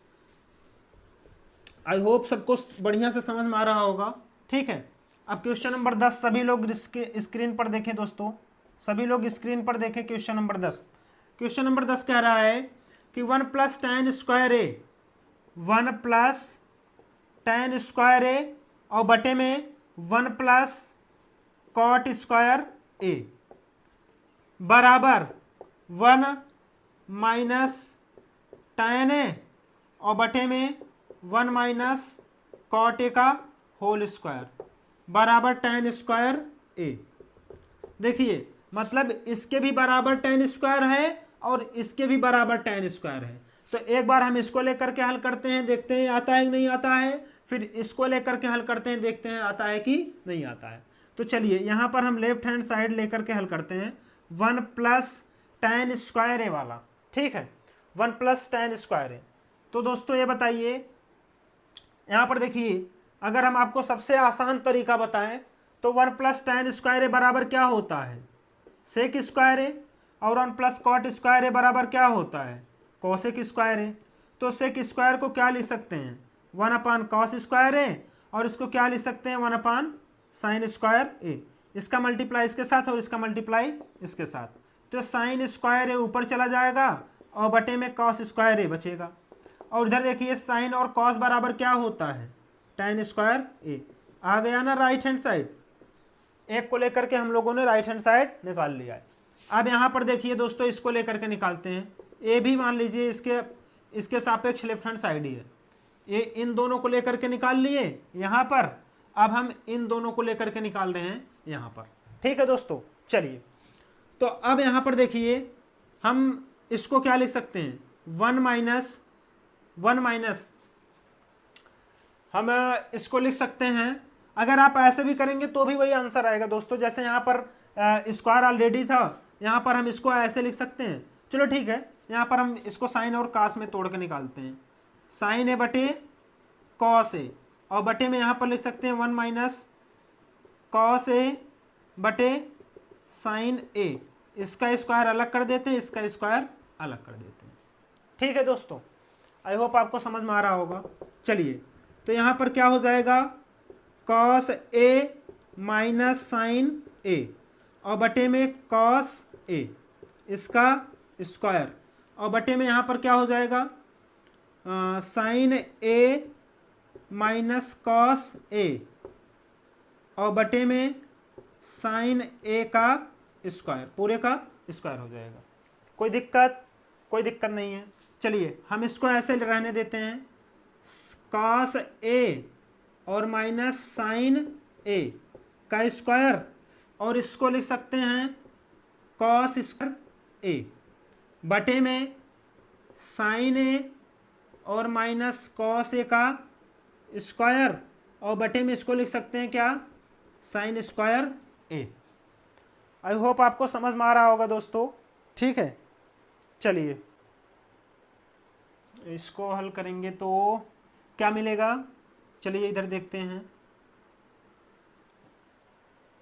आई होप सबको बढ़िया से समझ में आ रहा होगा। ठीक है, अब क्वेश्चन नंबर 10 सभी लोग स्क्रीन पर देखें दोस्तों, सभी लोग स्क्रीन पर देखें क्वेश्चन नंबर 10। क्वेश्चन नंबर 10 कह रहा है कि 1+tan square A, 1+tan square A और बटे में 1+cot स्क्वायर ए बराबर 1-tan ए और बटे में 1-cot ए का होल स्क्वायर बराबर tan स्क्वायर ए। देखिए मतलब इसके भी बराबर tan स्क्वायर है और इसके भी बराबर tan स्क्वायर है, तो एक बार हम इसको लेकर के हल करते हैं, देखते हैं आता है कि नहीं आता है, फिर इसको लेकर के हल करते हैं, देखते हैं आता है कि नहीं आता है। तो चलिए यहाँ पर हम लेफ्ट हैंड साइड लेकर के हल करते हैं 1+tan स्क्वायर ए वाला। ठीक है, 1+tan स्क्वायर ए। तो दोस्तों ये बताइए, यहाँ पर देखिए अगर हम आपको सबसे आसान तरीका बताएं तो 1+tan स्क्वायर ए बराबर क्या होता है सेक स्क्वायर ए, और 1+cot स्क्वायर ए बराबर क्या होता है कोसेक स्क्वायर ए। तो सेक स्क्वायर को क्या लिख सकते हैं 1/cos स्क्वायर ए, और इसको क्या लिख सकते हैं 1/sin स्क्वायर ए। इसका मल्टीप्लाई इसके साथ और इसका मल्टीप्लाई इसके साथ, तो साइन स्क्वायर ए ऊपर चला जाएगा और बटे में कॉस स्क्वायर ए बचेगा। और इधर देखिए साइन और कॉस बराबर क्या होता है tan स्क्वायर ए। आ गया ना राइट हैंड साइड, एक को लेकर के हम लोगों ने राइट हैंड साइड निकाल लिया है। अब यहाँ पर देखिए दोस्तों इसको लेकर के निकालते हैं, ए भी मान लीजिए इसके सापेक्ष लेफ्ट हैंड साइड ही है, ये इन दोनों को लेकर के निकाल लिए यहाँ पर, अब हम इन दोनों को लेकर के निकाल रहे हैं यहाँ पर। ठीक है दोस्तों, चलिए तो अब यहाँ पर देखिए हम इसको क्या लिख सकते हैं 1 माइनस हम इसको लिख सकते हैं। अगर आप ऐसे भी करेंगे तो भी वही आंसर आएगा दोस्तों, जैसे यहाँ पर स्क्वायर ऑलरेडी था, यहाँ पर हम इसको ऐसे लिख सकते हैं। चलो ठीक है, यहाँ पर हम इसको साइन और कास में तोड़ के निकालते हैं, साइन ए बटे कॉस ए, और बटे में यहाँ पर लिख सकते हैं 1 - कॉस ए बटे साइन ए। इसका स्क्वायर अलग कर देते हैं, इसका स्क्वायर अलग कर देते हैं। ठीक है दोस्तों, आई होप आपको समझ में आ रहा होगा। चलिए तो यहाँ पर क्या हो जाएगा cos A minus sine A और बटे में कॉस ए, इसका स्क्वायर, और बटे में यहाँ पर क्या हो जाएगा sign A minus cos A और बटे में साइन ए का स्क्वायर, पूरे का स्क्वायर हो जाएगा। कोई दिक्कत नहीं है। चलिए हम इसको ऐसे रहने देते हैं, कॉस ए और माइनस साइन ए का स्क्वायर, और इसको लिख सकते हैं कॉस स्क्वायर ए बटे में साइन ए और माइनस कॉस ए का स्क्वायर, और बटे में इसको लिख सकते हैं क्या sign square A. I hope आपको समझ में आ रहा होगा दोस्तों। ठीक है, चलिए इसको हल करेंगे तो क्या मिलेगा, चलिए इधर देखते हैं।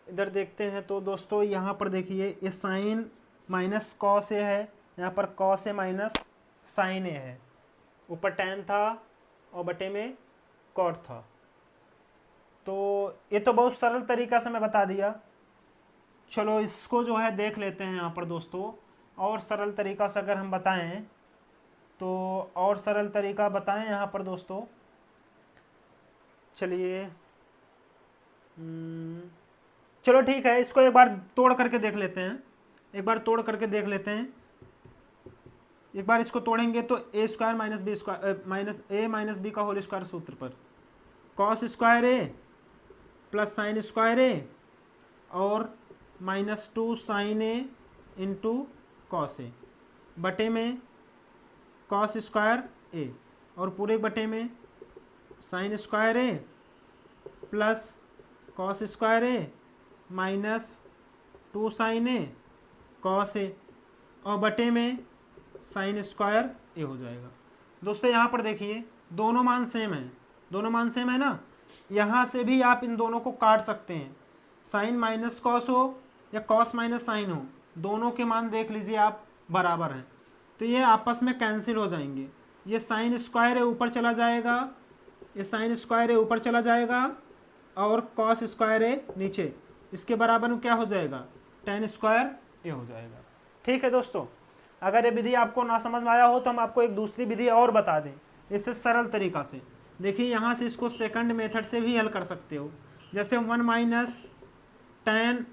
इधर देखते हैं तो दोस्तों यहाँ पर देखिए ये साइन माइनस कॉस ए है, यहाँ पर कॉस ए माइनस साइन ए है, ऊपर टैन था और बटे में कॉट था। तो ये तो बहुत सरल तरीका से मैं बता दिया। चलो इसको जो है देख लेते हैं यहाँ पर दोस्तों, और सरल तरीका से अगर हम बताएं तो और सरल तरीका बताएं यहाँ पर दोस्तों। चलिए चलो ठीक है, इसको एक बार तोड़ करके देख लेते हैं, एक बार तोड़ करके देख लेते हैं। एक बार इसको तोड़ेंगे तो A square minus B square minus A minus B का होल स्क्वायर सूत्र पर cos square A plus sine square A और -2 sine A into cos A बटे में कॉस स्क्वायर ए और पूरे बटे में sine square A plus cos square A -2 sine A cos A और बटे में साइन स्क्वायर ए हो जाएगा। दोस्तों यहाँ पर देखिए दोनों मान सेम है, दोनों मान सेम है ना, यहाँ से भी आप इन दोनों को काट सकते हैं, साइन माइनस कॉस हो या कॉस माइनस साइन हो, दोनों के मान देख लीजिए आप बराबर हैं, तो ये आपस में कैंसिल हो जाएंगे। ये साइन स्क्वायर ए ऊपर चला जाएगा, ये साइन स्क्वायर ए ऊपर चला जाएगा और कॉस स्क्वायर ए नीचे, इसके बराबर में क्या हो जाएगा, tan स्क्वायर ए हो जाएगा। ठीक है दोस्तों, अगर ये विधि आपको ना समझ में आया हो तो हम आपको एक दूसरी विधि और बता दें इससे सरल तरीका से। देखिए यहाँ से इसको सेकंड मेथड से भी हल कर सकते हो, जैसे 1 माइनस tan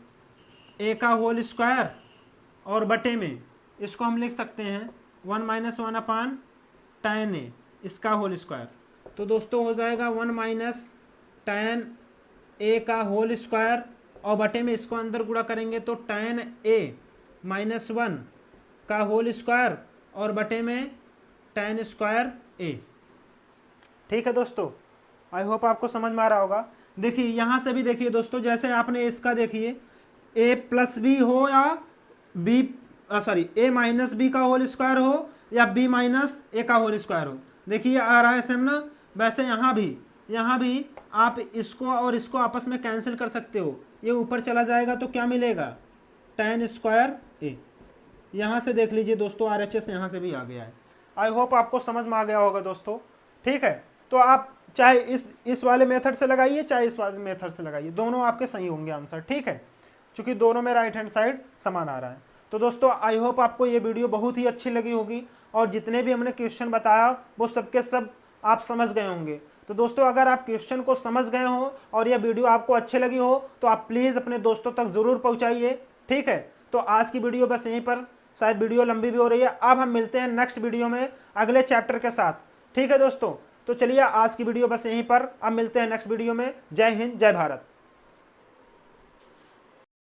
ए का होल स्क्वायर और बटे में इसको हम लिख सकते हैं 1 माइनस 1 अपान tan ए इसका होल स्क्वायर। तो दोस्तों हो जाएगा 1 माइनस tan ए का होल स्क्वायर और बटे में इसको अंदर गुणा करेंगे तो tan ए माइनस 1 का होल स्क्वायर और बटे में tan स्क्वायर ए। ठीक है दोस्तों, आई होप आपको समझ में आ रहा होगा। देखिए यहाँ से भी देखिए दोस्तों, जैसे आपने इसका देखिए a प्लस बी हो या b sorry a minus B का होल स्क्वायर हो या b माइनस ए का होल स्क्वायर हो, देखिए आ रहा है सेम ना। वैसे यहाँ भी आप इसको और इसको आपस में कैंसिल कर सकते हो, ये ऊपर चला जाएगा तो क्या मिलेगा, tan स्क्वायर ए। यहाँ से देख लीजिए दोस्तों RHS यहाँ से भी आ गया है। आई होप आपको समझ में आ गया होगा दोस्तों। ठीक है, तो आप चाहे इस वाले मेथड से लगाइए चाहे इस वाले मेथड से लगाइए, दोनों आपके सही होंगे आंसर। ठीक है, क्योंकि दोनों में राइट हैंड साइड समान आ रहा है। तो दोस्तों आई होप आपको ये वीडियो बहुत ही अच्छी लगी होगी और जितने भी हमने क्वेश्चन बताया वो सबके सब आप समझ गए होंगे। तो दोस्तों अगर आप क्वेश्चन को समझ गए हो और यह वीडियो आपको अच्छी लगी हो तो आप प्लीज़ अपने दोस्तों तक ज़रूर पहुँचाइए। ठीक है, तो आज की वीडियो बस यहीं पर, शायद वीडियो लंबी भी हो रही है। अब हम मिलते हैं नेक्स्ट वीडियो में अगले चैप्टर के साथ। ठीक है दोस्तों, तो चलिए आज की वीडियो बस यहीं पर, अब मिलते हैं नेक्स्ट वीडियो में। जय हिंद, जय भारत।